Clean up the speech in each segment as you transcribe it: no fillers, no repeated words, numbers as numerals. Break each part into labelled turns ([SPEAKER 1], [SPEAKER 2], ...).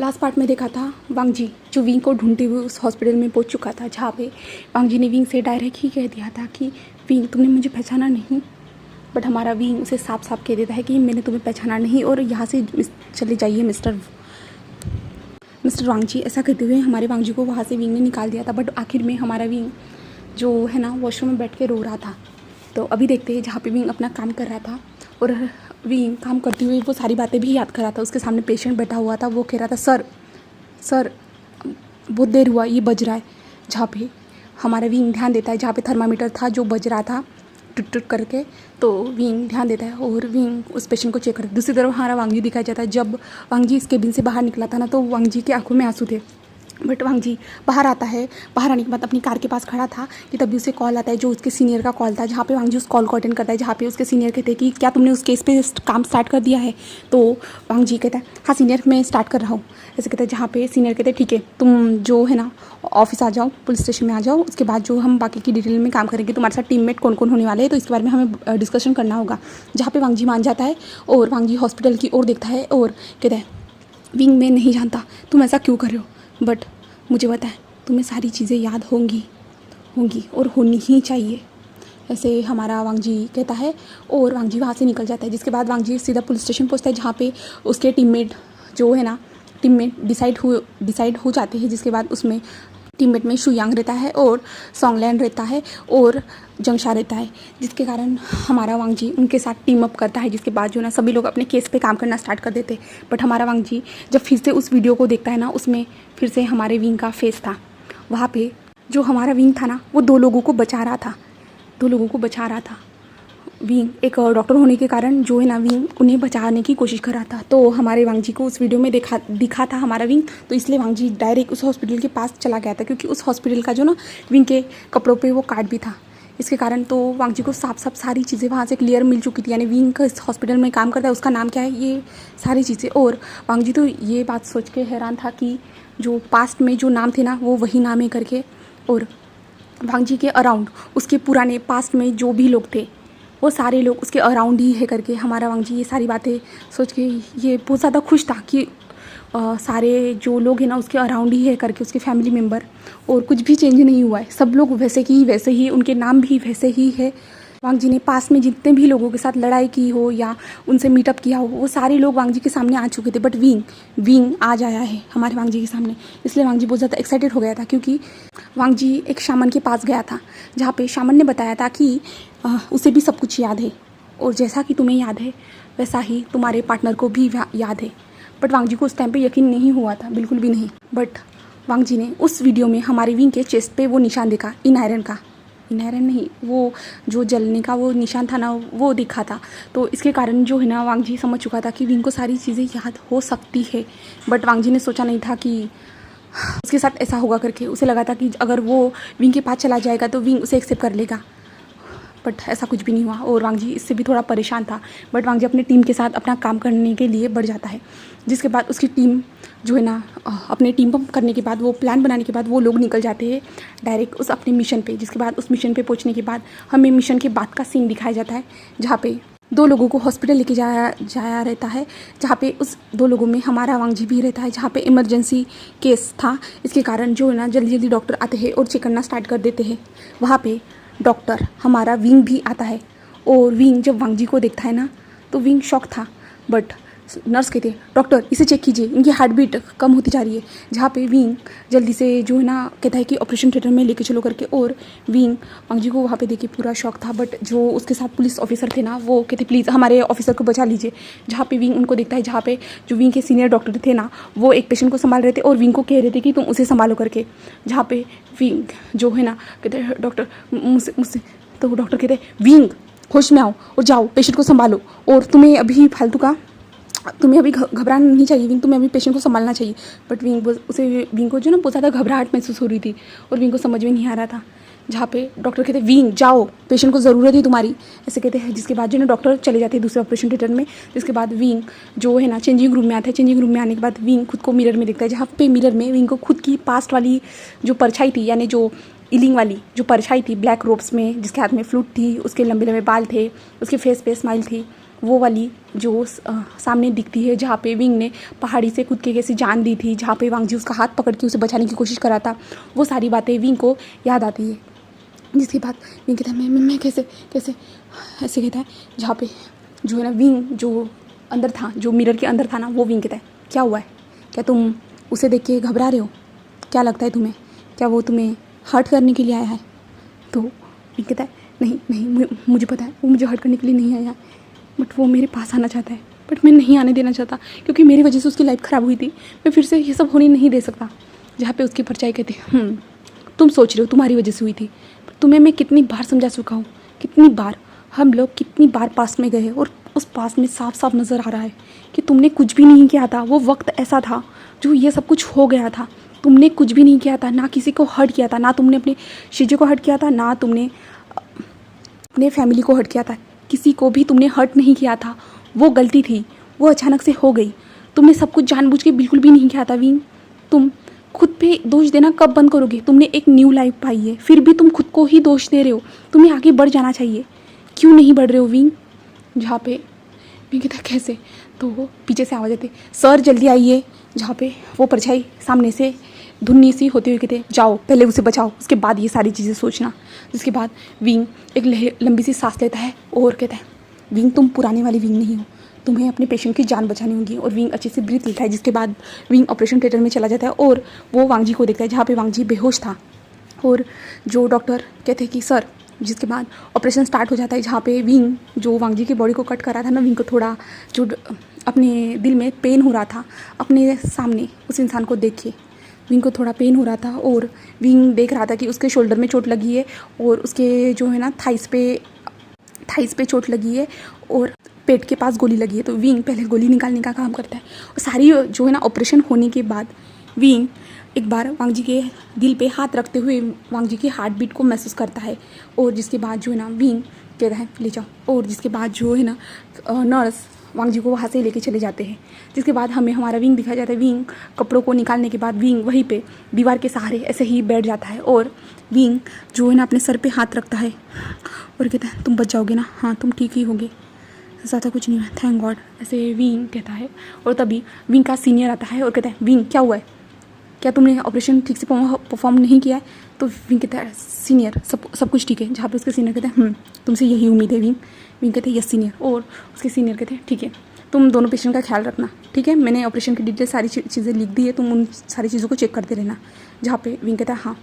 [SPEAKER 1] Last part में देखा था वांग जी जो विंग को ढूंढते हुए उस हॉस्पिटल में पहुंच चुका था, जहाँ पे वांग जी ने विंग से डायरेक्ट ही कह दिया था कि विंग तुमने मुझे पहचाना नहीं। बट हमारा विंग उसे साफ साफ कह देता है कि मैंने तुम्हें पहचाना नहीं और यहाँ से चले जाइए मिस्टर वांग जी। ऐसा कहते हुए हमारे वांग जी को वहाँ से विंग ने निकाल दिया था। बट आखिर में हमारा विंग जो है ना वॉशरूम में बैठ के रो रहा था। तो अभी देखते हैं जहाँ पे विंग अपना काम कर रहा था और विंग काम करते हुए वो सारी बातें भी याद कर रहा था। उसके सामने पेशेंट बैठा हुआ था, वो कह रहा था सर बहुत देर हुआ, ये बज रहा है। जहाँ पे हमारा विंग ध्यान देता है, जहाँ पे थर्मामीटर था जो बज रहा था टुट टुट करके, तो विंग ध्यान देता है और विंग उस पेशेंट को चेक करता है। दूसरी तरफ हमारा वांग जी दिखाया जाता है। जब वांग जी इस केबिन से बाहर निकला था ना, तो वांग जी की आंखों में आंसू थे। बट वांग जी बाहर आता है, बाहर आने के बाद अपनी कार के पास खड़ा था कि तभी उसे कॉल आता है जो उसके सीनियर का कॉल था, जहाँ पे वांग जी उस कॉल को अटेंड करता है, जहाँ पे उसके सीनियर कहते हैं कि क्या तुमने उस केस पे काम स्टार्ट कर दिया है। तो वांग जी कहता है हाँ सीनियर मैं स्टार्ट कर रहा हूँ, ऐसे कहता है। जहाँ पे सीनियर कहते हैं ठीक है तुम जो है ना ऑफिस आ जाओ, पुलिस स्टेशन में आ जाओ, उसके बाद जो हम बाकी की डिटेल में काम करेंगे, तुम्हारे साथ टीममेट कौन कौन होने वाले हैं तो इसके बारे में हमें डिस्कशन करना होगा। जहाँ पे वांग जी मान जाता है और वांग जी हॉस्पिटल की ओर देखता है और कहता है विंग मैं नहीं जानता तुम ऐसा क्यों कर रहे हो, बट मुझे पता है तुम्हें सारी चीज़ें याद होंगी और होनी ही चाहिए, ऐसे हमारा वांग जी कहता है। और वांग जी वहाँ से निकल जाता है। जिसके बाद वांग जी सीधा पुलिस स्टेशन पहुँचता है, जहाँ पे उसके टीममेट जो है ना डिसाइड हो जाते हैं। जिसके बाद उसमें टीममेट में शुयांग रहता है और सॉन्गलैंड रहता है और जंगशा रहता है, जिसके कारण हमारा वांग जी उनके साथ टीम अप करता है। जिसके बाद जो ना सभी लोग अपने केस पे काम करना स्टार्ट कर देते। बट हमारा वांग जी जब फिर से उस वीडियो को देखता है ना, उसमें फिर से हमारे विंग का फेस था। वहाँ पे जो हमारा विंग था ना, वो दो लोगों को बचा रहा था। विंग एक डॉक्टर होने के कारण जो है ना विंग उन्हें बचाने की कोशिश कर रहा था। तो हमारे वांग जी को उस वीडियो में दिखा था हमारा विंग, तो इसलिए वांग जी डायरेक्ट उस हॉस्पिटल के पास चला गया था, क्योंकि उस हॉस्पिटल का जो ना विंग के कपड़ों पे वो कार्ड भी था। इसके कारण तो वांग जी को साफ सारी चीज़ें वहाँ से क्लियर मिल चुकी थी, यानी विंग का इस हॉस्पिटल में काम करता है, उसका नाम क्या है, ये सारी चीज़ें। और वांग जी तो ये बात सोच के हैरान था कि जो पास्ट में जो नाम थे ना वो वही नाम है करके। और वांग जी के अराउंड उसके पुराने पास्ट में जो भी लोग थे वो सारे लोग उसके अराउंड ही है करके। हमारा वांग जी ये सारी बातें सोच के ये बहुत ज़्यादा खुश था कि सारे जो लोग हैं ना उसके अराउंड ही है करके, उसके फैमिली मेम्बर, और कुछ भी चेंज नहीं हुआ है, सब लोग वैसे ही उनके नाम भी वैसे ही है। वांग जी ने पास में जितने भी लोगों के साथ लड़ाई की हो या उनसे मीटअप किया हो, वो सारे लोग वांग जी के सामने आ चुके थे। बट विंग आज आया है हमारे वांग जी के सामने, इसलिए वांग जी बहुत ज़्यादा एक्साइटेड हो गया था। क्योंकि वांग जी एक शामन के पास गया था, जहाँ पे शामन ने बताया था कि उसे भी सब कुछ याद है, और जैसा कि तुम्हें याद है वैसा ही तुम्हारे पार्टनर को भी याद है। बट वांग जी को उस टाइम पे यकीन नहीं हुआ था, बिल्कुल भी नहीं। बट वांग जी ने उस वीडियो में हमारे विंग के चेस्ट पे वो निशान देखा, इन आयरन नहीं, वो जो जलने का वो निशान था ना वो दिखा था। तो इसके कारण जो है ना वांग जी समझ चुका था कि विंग को सारी चीज़ें याद हो सकती है। बट वांग जी ने सोचा नहीं था कि उसके साथ ऐसा होगा करके। उसे लगा था कि अगर वो विंग के पास चला जाएगा तो विंग उसे एक्सेप्ट कर लेगा, बट ऐसा कुछ भी नहीं हुआ। और वांग जी इससे भी थोड़ा परेशान था। बट वांग जी अपनी टीम के साथ अपना काम करने के लिए बढ़ जाता है। जिसके बाद उसकी टीम जो है ना अपने टीम अप करने के बाद, वो प्लान बनाने के बाद वो लोग निकल जाते हैं डायरेक्ट उस अपने मिशन पे। जिसके बाद उस मिशन पे पहुंचने के बाद हमें मिशन के बाद का सीन दिखाया जाता है, जहाँ पे दो लोगों को हॉस्पिटल लेके जाया रहता है, जहाँ पे उस दो लोगों में हमारा वांग जी भी रहता है, जहाँ पे इमरजेंसी केस था। इसके कारण जो है ना जल्दी डॉक्टर आते हैं और चेक करना स्टार्ट कर देते हैं। वहाँ पे डॉक्टर हमारा विंग भी आता है, और विंग जब वांग जी को देखता है ना तो विंग शॉक था। बट नर्स कहते हैं डॉक्टर इसे चेक कीजिए, इनकी हार्ट बीट कम होती जा रही है। जहाँ पे विंग जल्दी से जो है ना कहता है कि ऑपरेशन थिएटर में लेके चलो करके, और विंग वांग जी को वहाँ पे देख के पूरा शॉक था। बट जो उसके साथ पुलिस ऑफिसर थे ना वो कहते प्लीज़ हमारे ऑफिसर को बचा लीजिए। जहाँ पे विंग उनको देखता है, जहाँ पे जो विंग के सीनियर डॉक्टर थे ना वो एक पेशेंट को संभाल रहे थे और विंग को कह रहे थे कि तुम उसे संभालो करके। जहाँ पे विंग जो है ना कहते हैं डॉक्टर मुझसे, तो डॉक्टर कहते विंग होश में आओ और जाओ पेशेंट को संभालो, और तुम्हें अभी घबराना नहीं चाहिए विंग, तुम्हें अभी पेशेंट को संभालना चाहिए। बट विंग को जो ना बहुत ज़्यादा घबराहट महसूस हो रही थी और विंग को समझ में नहीं आ रहा था। जहाँ पे डॉक्टर कहते विंग जाओ पेशेंट को ज़रूरत है तुम्हारी, ऐसे कहते हैं। जिसके बाद जो ना डॉक्टर चले जाते हैं दूसरे ऑपरेशन थिएटर में। जिसके बाद विंग जो है ना चेंजिंग रूम में आता है। चेंजिंग रूम में आने के बाद विंग खुद को मिरर में देखता है, जहाँ पे मिरर में विंग को खुद की पास्ट वाली जो परछाई थी, यानी जो इलिंग वाली जो परछाई थी ब्लैक रोब्स में, जिसके हाथ में फ्लूट थी, उसके लंबे लंबे बाल थे, उसके फेस पे स्माइल थी, वो वाली जो सामने दिखती है जहाँ पे विंग ने पहाड़ी से खुद के कैसे जान दी थी, जहाँ पे वांगजी उसका हाथ पकड़ के उसे बचाने की कोशिश करा था, वो सारी बातें विंग को याद आती है। जिसके बाद विंग कहता है मैं कैसे कैसे ऐसे कहता है, जहाँ पे जो है ना विंग जो अंदर था, जो मिरर के अंदर था ना, वो विंग कहता है क्या हुआ है, क्या तुम उसे देख के घबरा रहे हो, क्या लगता है तुम्हें, क्या वो तुम्हें हर्ट करने के लिए आया है। तो विंग कहता है नहीं मुझे पता है वो मुझे हर्ट करने के लिए नहीं आया, बट वो मेरे पास आना चाहता है, बट मैं नहीं आने देना चाहता क्योंकि मेरी वजह से उसकी लाइफ ख़राब हुई थी, मैं फिर से ये सब होने नहीं दे सकता। जहाँ पे उसकी परछाई कहती तुम सोच रहे हो तुम्हारी वजह से हुई थी, तुम्हें मैं कितनी बार समझा चुका हूँ, कितनी बार हम लोग कितनी बार पास में गए और उस पास में साफ साफ नज़र आ रहा है कि तुमने कुछ भी नहीं किया था। वो वक्त ऐसा था जो ये सब कुछ हो गया था, तुमने कुछ भी नहीं किया था, ना किसी को हर्ट किया था, ना तुमने अपने शीजे को हर्ट किया था, ना तुमने अपने फैमिली को हर्ट किया था, किसी को भी तुमने हर्ट नहीं किया था। वो गलती थी, वो अचानक से हो गई, तुमने सब कुछ जानबूझ के बिल्कुल भी नहीं किया था विंग। तुम खुद पे दोष देना कब बंद करोगे, तुमने एक न्यू लाइफ पाई है फिर भी तुम खुद को ही दोष दे रहे हो, तुम्हें आगे बढ़ जाना चाहिए, क्यों नहीं बढ़ रहे हो विंग। जहाँ पे विंग कहता कैसे, तो वो पीछे से आवाज़ आती सर जल्दी आइए। जहाँ पे वो परछाई सामने से धुन्नी सी होती हुई कहते जाओ पहले उसे बचाओ, उसके बाद ये सारी चीज़ें सोचना। जिसके बाद विंग एक लंबी सी सांस लेता है और कहता है विंग तुम पुराने वाली विंग नहीं हो, तुम्हें अपने पेशेंट की जान बचानी होगी। और विंग अच्छे से ब्रीथ लेता है। जिसके बाद विंग ऑपरेशन थिएटर में चला जाता है और वो वांगजी को देखता है जहाँ पे वांगजी बेहोश था। और जो डॉक्टर कहते हैं कि सर, जिसके बाद ऑपरेशन स्टार्ट हो जाता है जहाँ पे विंग जो वांगजी की बॉडी को कट करा था ना, विंग को थोड़ा जो अपने दिल में पेन हो रहा था अपने सामने उस इंसान को देख के, विंग को थोड़ा पेन हो रहा था और विंग देख रहा था कि उसके शोल्डर में चोट लगी है और उसके जो है ना थाइस पे चोट लगी है और पेट के पास गोली लगी है। तो विंग पहले गोली निकालने का काम करता है और सारी जो है ना ऑपरेशन होने के बाद विंग एक बार वांगजी के दिल पे हाथ रखते हुए वांगजी की हार्ट बीट को महसूस करता है। और जिसके बाद जो है ना विंग कहता है ले जाओ। और जिसके बाद जो है ना नर्स वांगजी को वहाँ से लेके चले जाते हैं। जिसके बाद हमें हमारा विंग दिखाया जाता है। विंग कपड़ों को निकालने के बाद विंग वहीं पे दीवार के सहारे ऐसे ही बैठ जाता है और विंग जो है ना अपने सर पे हाथ रखता है और कहता है तुम बच जाओगे ना, हाँ तुम ठीक ही होगे, ज़्यादा कुछ नहीं हुआ, थैंक गॉड, ऐसे विंग कहता है। और तभी विंग का सीनियर आता है और कहता है विंग क्या हुआ है, क्या तुमने ऑपरेशन ठीक से परफॉर्म नहीं किया है। तो विंग कहता है सीनियर सब कुछ ठीक है। जहाँ पे उसके सीनियर कहते हैं तुमसे यही उम्मीद है विंग। विंग कहते हैं यस सीनियर। और उसके सीनियर कहते हैं ठीक है, तुम दोनों पेशेंट का ख्याल रखना, ठीक है, मैंने ऑपरेशन की डिटेल सारी चीज़ें लिख दी है, तुम उन सारी चीज़ों को चेक करते रहना। जहाँ पे विंग कहता है हाँ।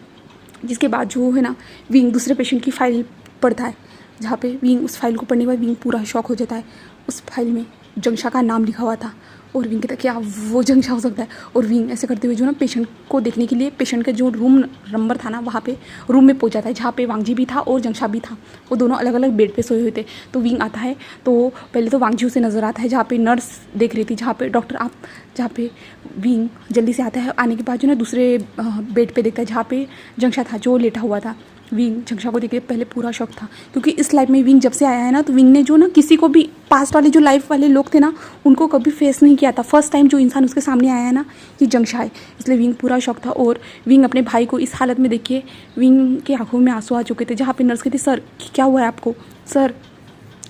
[SPEAKER 1] जिसके बाद जो है ना विंग दूसरे पेशेंट की फ़ाइल पढ़ता है। जहाँ पे विंग उस फाइल को पढ़ने के बाद विंग पूरा शॉक हो जाता है। उस फाइल में जंगशा का नाम लिखा हुआ था और विंग कहता है क्या वो जंगशा हो सकता है। और विंग ऐसे करते हुए जो ना पेशेंट को देखने के लिए पेशेंट का जो रूम नंबर था ना वहाँ पे रूम में पहुँच जाता है जहाँ पे वांगजी भी था और जंगशा भी था। वो दोनों अलग अलग बेड पे सोए हुए थे। तो विंग आता है तो पहले तो वांगजी उसे नज़र आता है जहाँ पे नर्स देख रही थी, जहाँ पे डॉक्टर आप, जहाँ पे विंग जल्दी से आता है। आने के बाद जो ना दूसरे बेड पे देखता है जहाँ पे जंगशा था जो लेटा हुआ था। विंग जंगशा को देख के पहले पूरा शौक था क्योंकि इस लाइफ में विंग जब से आया है ना तो विंग ने जो ना किसी को भी पास्ट वाले जो लाइफ वाले लोग थे ना उनको कभी फेस नहीं किया था। फर्स्ट टाइम जो इंसान उसके सामने आया है ना ये जंगशा है, इसलिए विंग पूरा शौक था। और विंग अपने भाई को इस हालत में देख के विंग की आंखों में आंसू आ चुके थे। जहाँ पे नर्स कहती सर क्या हुआ है आपको सर,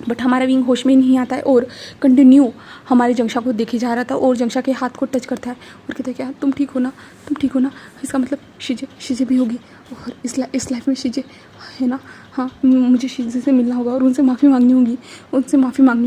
[SPEAKER 1] बट हमारा विंग होश में नहीं आता है और कंटिन्यू हमारे जंगशा को देखे जा रहा था और जंगशा के हाथ को टच करता है और कहता है क्या तुम ठीक हो ना, तुम ठीक हो ना, इसका मतलब शीजे भी होगी और इस लाइफ में शीजे है ना, हाँ मुझे शीजे से मिलना होगा और उनसे माफ़ी मांगनी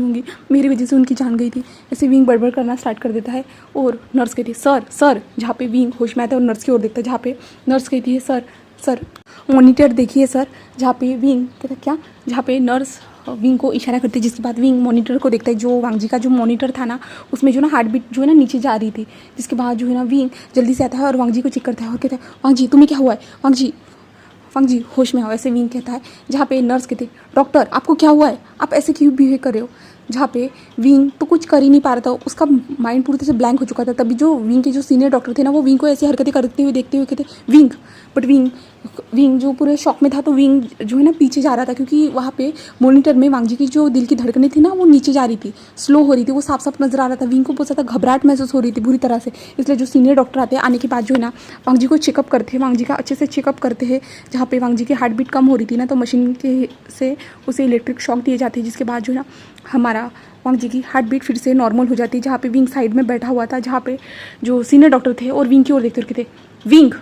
[SPEAKER 1] होगी, मेरी वजह से उनकी जान गई थी। ऐसे विंग बड़बड़ करना स्टार्ट कर देता है और नर्स कहती है सर, जहाँ पे विंग होश में आता है और नर्स की ओर देखता है जहाँ पे नर्स कहती है सर मॉनिटर देखिए सर। जहाँ पे विंग कहता है क्या, जहाँ पे नर्स विंग को इशारा करती है। जिसके बाद विंग मॉनिटर को देखता है, जो वांगजी का जो मॉनिटर था ना उसमें जो ना हार्ट बीट जो है ना नीचे जा रही थी। जिसके बाद जो है ना विंग जल्दी से आता है और वांगजी को चेक करता है और कहता है वांगजी तुम्हें क्या हुआ है, वांगजी होश में आओ, ऐसे विंग कहता है। जहाँ पे नर्स कहती है डॉक्टर आपको क्या हुआ है, आप ऐसे क्यों बिहेव कर रहे हो। जहाँ पे विंग तो कुछ कर ही नहीं पा रहा था, उसका माइंड पूरी तरह से ब्लैंक हो चुका था। तभी जो विंग के जो सीनियर डॉक्टर थे ना वो विंग को ऐसी हरकतें करते हुए देखते हुए कहते विंग, बट विंग जो पूरे शॉक में था तो विंग जो है ना पीछे जा रहा था क्योंकि वहाँ पे मॉनिटर में वांगजी की जो दिल की धड़कनें थी ना वो नीचे जा रही थी, स्लो हो रही थी, वो साफ साफ नजर आ रहा था। विंग को बहुत ज़्यादा घबराहट महसूस हो रही थी बुरी तरह से। इसलिए जो सीनियर डॉक्टर आते हैं आने के बाद जो है ना वांगजी को चेकअप करते हैं, वांगजी का अच्छे से चेकअप करते हैं। जहाँ पे वांगजी की हार्ट बीट कम हो रही थी ना तो मशीन के से उसे इलेक्ट्रिक शॉक दिए जाते हैं। जिसके बाद जो है ना हमारा हमारा वांग जी की हार्ट बीट फिर से नॉर्मल हो जाती है। जहाँ पे विंग साइड में बैठा हुआ था, जहाँ पे जो सीनियर डॉक्टर थे और विंग की ओर देखते रखे थे। विंग,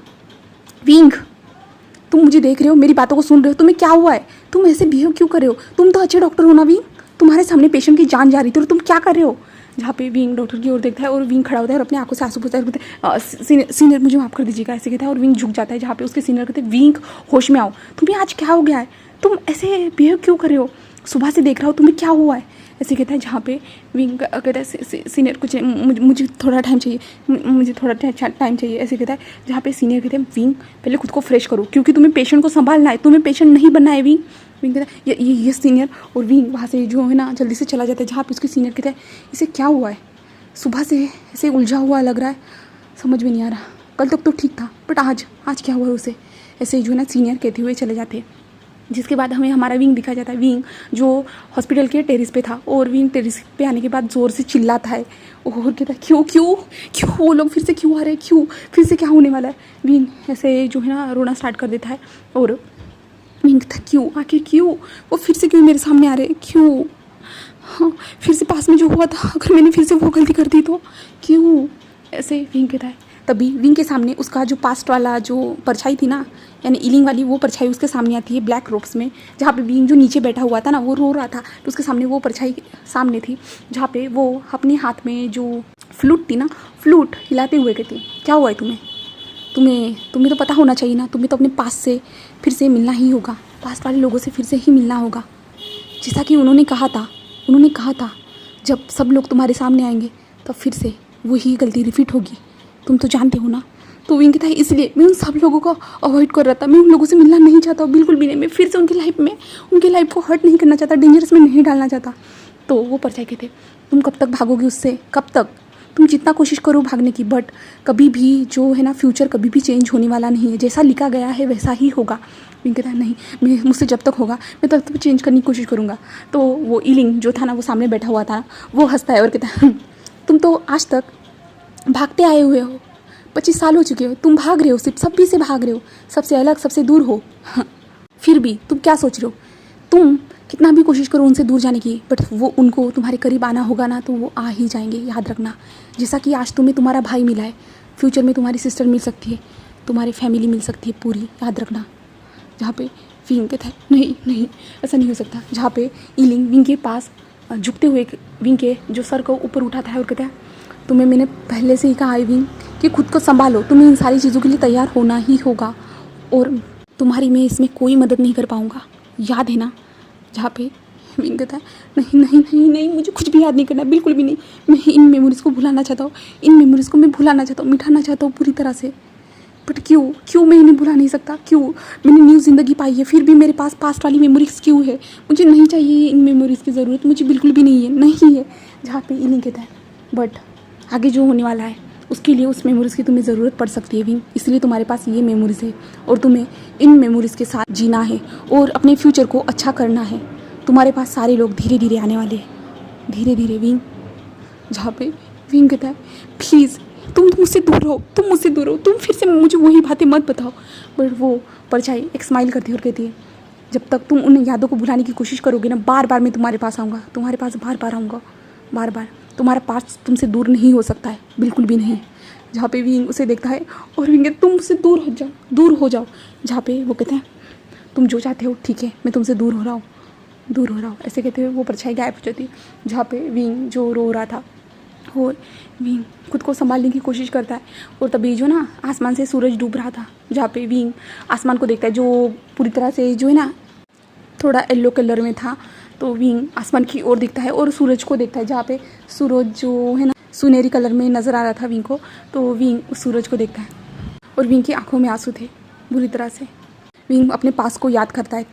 [SPEAKER 1] विंग, तुम मुझे देख रहे हो, मेरी बातों को सुन रहे हो? तुम्हें क्या हुआ है? तुम ऐसे बिहेव क्यों कर रहे हो? तुम तो अच्छे डॉक्टर हो ना विंग, तुम्हारे सामने पेशेंट की जान जा रही थी और तुम क्या कर रहे हो? जहाँ पे विंग डॉक्टर की ओर देखता है और विंग खड़ा होता है और अपनी आंखों से आंसू पोंछता है। सीनियर मुझे माफ़ कर दीजिएगा, ऐसे कहता है और विंग झुक जाता है। जहाँ पे उसके सीनियर कहते हैं विंग होश में आओ, तुम्हें आज क्या हो गया है? तुम ऐसे बिहेव क्यों कर रहे हो? सुबह से देख रहा हो, तुम्हें क्या हुआ है? ऐसे कहता है। जहाँ पे विंग कहता है सीनियर कुछ मुझे थोड़ा टाइम चाहिए, मुझे थोड़ा टाइम चाहिए, ऐसे कहता है। जहाँ पे सीनियर कहते हैं विंग पहले खुद को फ्रेश करो, क्योंकि तुम्हें पेशेंट को संभालना है, तुम्हें पेशेंट नहीं बनना है। विंग विंग कहता है ये सीनियर, और विंग वहाँ से जो है ना जल्दी से चला जाता है। जहाँ पे उसके सीनियर कहता है इसे क्या हुआ है? सुबह से ऐसे उलझा हुआ लग रहा है, समझ में नहीं आ रहा। कल तक तो ठीक था, बट आज क्या हुआ है उसे? ऐसे जो है ना सीनियर कहते हुए चले जाते हैं। जिसके बाद हमें हमारा विंग दिखाया जाता है। विंग जो हॉस्पिटल के टेरिस पे था और विंग टेरिस पे आने के बाद ज़ोर से चिल्लाता है और कहता है क्यों क्यों क्यों, वो लोग फिर से क्यों आ रहे हैं, क्यों फिर से क्या होने वाला है? विंग ऐसे जो है ना रोना स्टार्ट कर देता है और विंग कहता है क्यों, आखिर क्यों, वो फिर से क्यों मेरे सामने आ रहे हैं, क्यों? हाँ, फिर से पास में जो हुआ था, अगर मैंने फिर से वो गलती कर दी तो क्यों? ऐसे विंग कहता है। तभी विंग के सामने उसका जो पास्ट वाला जो परछाई थी ना, यानी इलिंग वाली, वो परछाई उसके सामने आती है ब्लैक रोब्स में। जहाँ पे विंग जो नीचे बैठा हुआ था ना, वो रो रहा था, तो उसके सामने वो परछाई सामने थी। जहाँ पे वो अपने हाथ में जो फ्लूट थी ना, फ्लूट हिलाते हुए कहती क्या हुआ है तुम्हें? तुम्हें तो पता होना चाहिए ना, तुम्हें तो अपने पास से फिर से मिलना ही होगा, पास्ट वाले लोगों से फिर से ही मिलना होगा। जैसा कि उन्होंने कहा था जब सब लोग तुम्हारे सामने आएंगे तब फिर से वही गलती रिपीट होगी, तुम तो जानते हो ना। तो विंग कहता है इसलिए मैं उन सब लोगों को अवॉइड कर रहा था, मैं उन लोगों से मिलना नहीं चाहता बिल्कुल भी नहीं, मैं फिर से उनकी लाइफ को हर्ट नहीं करना चाहता, डेंजरस में नहीं डालना चाहता। तो वो परछाई कहते तुम कब तक भागोगे उससे, कब तक? तुम जितना कोशिश करो भागने की, बट कभी भी जो है ना फ्यूचर कभी भी चेंज होने वाला नहीं है, जैसा लिखा गया है वैसा ही होगा। विंग कहता है नहीं, मुझसे जब तक होगा मैं तब तक चेंज करने की कोशिश करूँगा। तो वो इलिंग जो था ना, वो सामने बैठा हुआ था, वो हंसता है और कहता है तुम तो आज तक भागते आए हुए हो, 25 साल हो चुके हो, तुम भाग रहे हो, सिर्फ सभी से भाग रहे हो, सबसे अलग सबसे दूर हो। फिर भी तुम क्या सोच रहे हो? तुम कितना भी कोशिश करो उनसे दूर जाने की, बट वो उनको तुम्हारे करीब आना होगा ना, तो वो आ ही जाएंगे, याद रखना। जैसा कि आज तुम्हें तुम्हारा भाई मिला है, फ्यूचर में तुम्हारी सिस्टर मिल सकती है, तुम्हारी फैमिली मिल सकती है पूरी, याद रखना। जहाँ पे विंग कहता है नहीं ऐसा नहीं हो सकता। जहाँ पे इलिंग विंग के पास झुकते हुए विंग के जो सर को ऊपर उठाता है और कहता है तुम्हें मैंने पहले से ही कहा है विंग कि खुद को संभालो, तुम्हें इन सारी चीज़ों के लिए तैयार होना ही होगा और तुम्हारी मैं इसमें कोई मदद नहीं कर पाऊँगा, याद है ना। जहाँ पे विंग कहता है नहीं, मुझे कुछ भी याद नहीं करना, बिल्कुल भी नहीं। मैं इन मेमोरीज़ को भुलाना चाहता हूँ, मिटाना चाहता हूँ पूरी तरह से। बट क्यों मैं इन्हें भुला नहीं सकता? क्यों? मैंने न्यू ज़िंदगी पाई है, फिर भी मेरे पास पास्ट वाली मेमोरीज़ क्यों है? मुझे नहीं चाहिए इन मेमोरीज़ की ज़रूरत, मुझे बिल्कुल भी नहीं है। जहाँ पे इलिंग कहता है बट आगे जो होने वाला है उसके लिए उस मेमोरीज़ की तुम्हें ज़रूरत पड़ सकती है विंग, इसलिए तुम्हारे पास ये मेमोरीज़ है और तुम्हें इन मेमोरीज़ के साथ जीना है और अपने फ्यूचर को अच्छा करना है। तुम्हारे पास सारे लोग धीरे धीरे आने वाले हैं, धीरे विंग। जहाँ पे विंग कहता है प्लीज़ तुम मुझसे दूर रहो, तुम फिर से मुझे वही बातें मत बताओ। बट वो परछाई एक स्माइल करती है और कहती है जब तक तुम उन यादों को भुलाने की कोशिश करोगे ना, बार बार मैं तुम्हारे पास आऊँगा, बार बार। तुम्हारा पास तुमसे दूर नहीं हो सकता है, बिल्कुल भी नहीं। जहाँ पे विंग उसे देखता है और विंग तुम मुझसे दूर हो जाओ। जहाँ पे वो कहते हैं तुम जो चाहते हो ठीक है, मैं तुमसे दूर हो रहा हूँ। ऐसे कहते हुए वो परछाई गायब हो जाती है। जहाँ पे विंग जो रो रहा था और विंग खुद को संभालने की कोशिश करता है और तभी जो ना आसमान से सूरज डूब रहा था। जहाँ पे विंग आसमान को देखता है जो पूरी तरह से जो है ना थोड़ा येलो कलर में था, तो विंग आसमान की ओर देखता है और सूरज को देखता है। जहाँ पे सूरज जो है ना सुनहरी कलर में नज़र आ रहा था विंग को, तो विंग उस सूरज को देखता है और विंग की आंखों में आंसू थे बुरी तरह से। विंग अपने पास को याद करता है,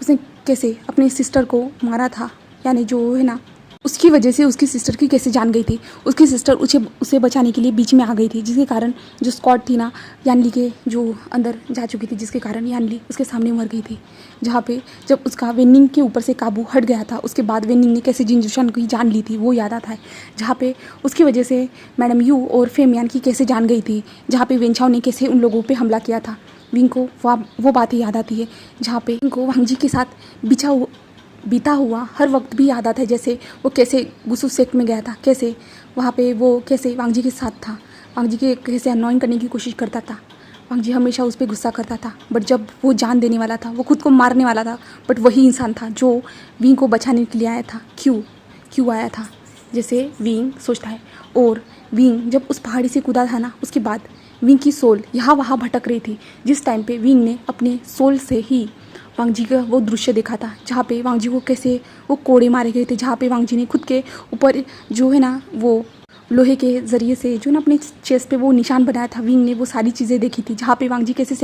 [SPEAKER 1] उसने कैसे अपनी सिस्टर को मारा था, यानी जो है ना उसकी वजह से उसकी सिस्टर की कैसे जान गई थी। उसकी सिस्टर उसे बचाने के लिए बीच में आ गई थी, जिसके कारण जो स्कॉट थी ना यानली के जो अंदर जा चुकी थी, जिसके कारण यानली उसके सामने मर गई थी। जहाँ पे जब उसका वेनिंग के ऊपर से काबू हट गया था, उसके बाद वेनिंग ने कैसे जिनजुशान की जान ली थी वो याद आता है। जहाँ पे उसकी वजह से मैडम यू और फेमियान की कैसे जान गई थी, जहाँ पे वेंचाओ ने कैसे उन लोगों पर हमला किया था। विंग को वो बातें याद आती है। जहाँ पे विंग को वांग जी के साथ बीता हुआ हर वक्त भी याद आता है, जैसे वो कैसे गुस्सू सेक्ट में गया था, कैसे वहाँ पे वो कैसे वांग जी के साथ था, वांग जी के कैसे अननोइंग करने की कोशिश करता था। वांग जी हमेशा उस पर गुस्सा करता था, बट जब वो जान देने वाला था, वो खुद को मारने वाला था, बट वही इंसान था जो विंग को बचाने के लिए आया था। क्यों आया था, जैसे विंग सोचता है। और विंग जब उस पहाड़ी से कूदा था ना, उसके बाद विंग की सोल यहाँ वहाँ भटक रही थी, जिस टाइम पे विंग ने अपने सोल से ही वांग जी का वो दृश्य देखा था, जहाँ पे वांग जी को कैसे वो कोड़े मारे गए थे, जहाँ पे वांग जी ने खुद के ऊपर जो है ना वो लोहे के ज़रिए से जो ना अपने चेस्ट पे वो निशान बनाया था। विंग ने वो सारी चीज़ें देखी थी, जहाँ पे वांग जी कैसे